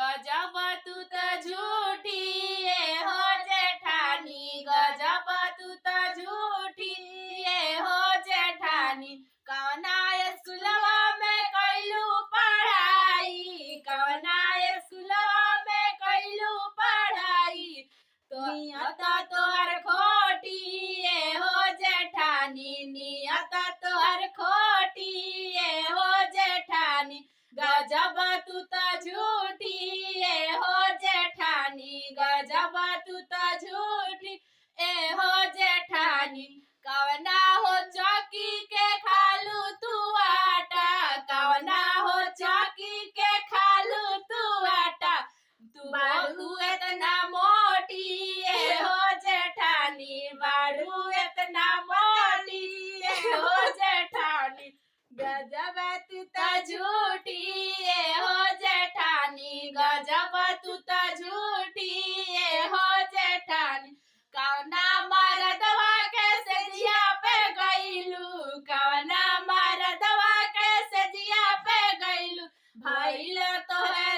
गजब तू त झूठी ये हो जेठानी, गजब तू त झूठी ये हो जेठानी। कवना स्कूलवा में कैलू पढ़ाई, कवना स्कूलवा में कैलू पढ़ाई। तो नियत तोहर खोटी ये हो जेठानी, नियत तोहर खोटी ये हो जेठानी। गजब तू त झूठी ये हो जेठानी, गजब तू त झूठी ए हो जेठानी। कवना हो चौकी के खालू तू आटा, कवना हो चौकी के खालू तू आटा। तू बाड़ू इतना मोटी ये हो जेठानी, बाड़ू इतना मोटी ये हो जेठानी। गजब तू त झूठी ये हो जेठानी, गजब तू त झूठी ये हो जेठानी। कवना मरदवा के सजिया पे गईलू, कवना मरदवा के सजिया पे गईलू। भइल तोहरे